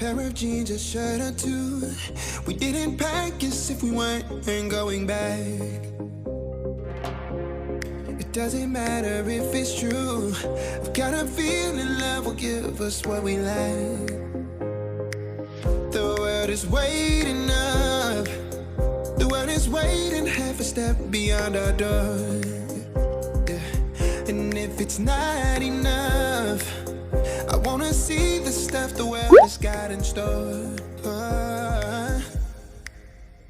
pair of jeans, a shirt or two. We didn't pack as if we weren't going back. It doesn't matter if it's true. I've got a feeling love will give us what we lack. The world is waiting up. The world is waiting half a step beyond our door. Yeah. And if it's not enough, I wanna see the stuff the world has got in store.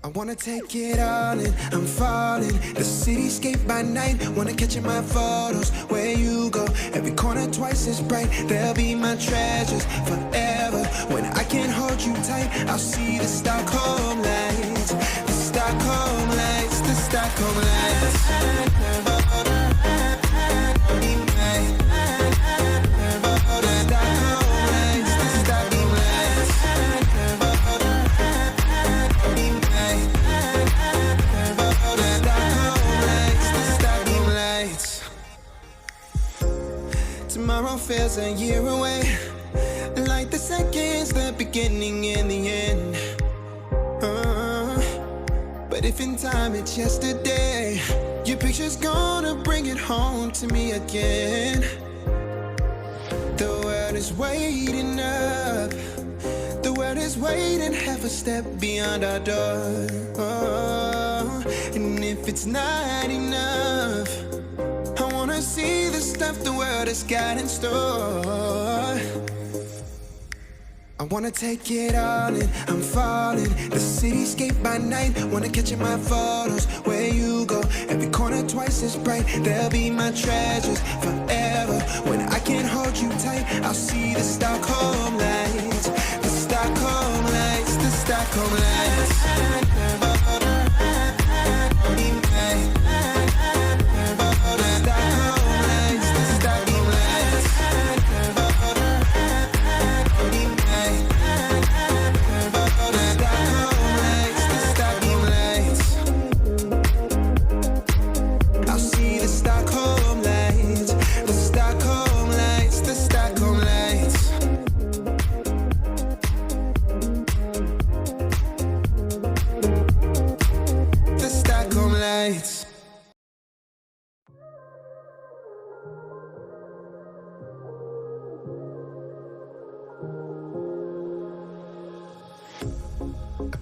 I wanna take it all in, I'm falling. The cityscape by night, wanna catch in my photos. Where you go, every corner twice as bright. They'll be my treasures forever. When I can't hold you tight, I'll see the Stockholm lights. The Stockholm lights, the Stockholm lights. Tomorrow feels a year away, like the seconds, the beginning and the end. But if in time it's yesterday, your picture's gonna bring it home to me again. The world is waiting up. The world is waiting half a step beyond our door. And if it's not enough, I wanna see the stuff the world has got in store. I wanna take it all in, I'm falling. The cityscape by night, wanna catch in my photos. Where you go, every corner twice as bright. They'll be my treasures forever. When I can't hold you tight, I'll see the Stockholm lights. The Stockholm lights, the Stockholm lights.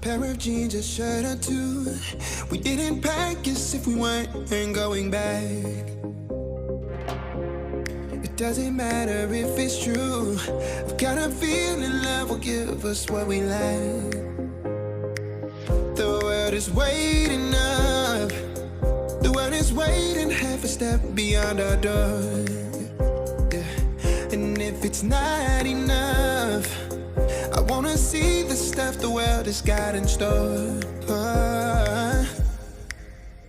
Pair of jeans, a shirt or two. We didn't pack as if we weren't going back. It doesn't matter if it's true. I've got a feeling love will give us what we lack. The world is waiting up. The world is waiting half a step beyond our door. Yeah. And if it's not enough, I wanna see the stuff the world has got in store.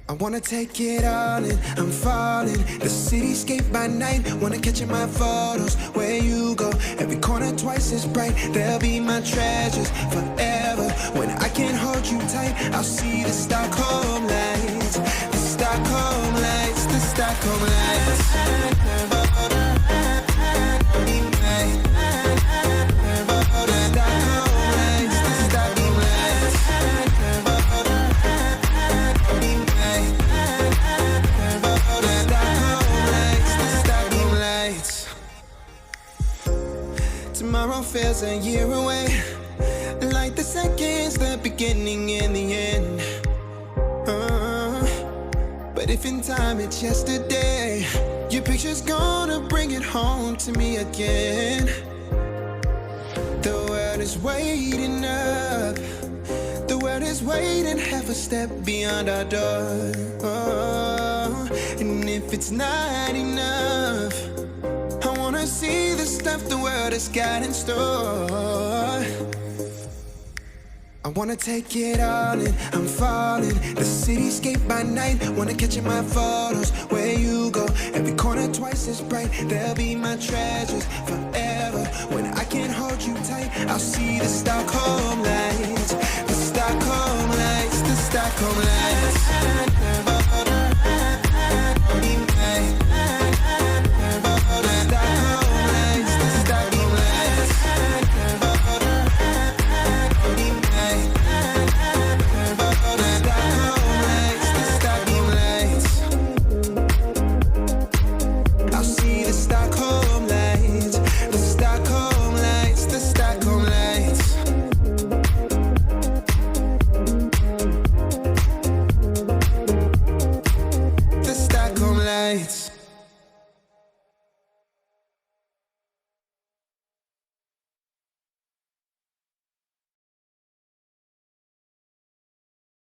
I wanna take it all in, I'm falling. The cityscape by night, wanna catch in my photos. Where you go, every corner twice as bright. They'll be my treasures forever. When I can't hold you tight, I'll see the Stockholm lights. The Stockholm lights, the Stockholm lights. Tomorrow feels a year away, like the seconds, the beginning and the end. But if in time it's yesterday, your picture's gonna bring it home to me again. The world is waiting up. The world is waiting half a step beyond our door. And if it's not enough, I wanna see the stuff the world has got in store. I wanna take it all in, I'm falling. The cityscape by night, wanna catch in my photos. Where you go, every corner twice as bright. They'll be my treasures forever. When I can't hold you tight, I'll see the Stockholm lights. The Stockholm lights, the Stockholm lights.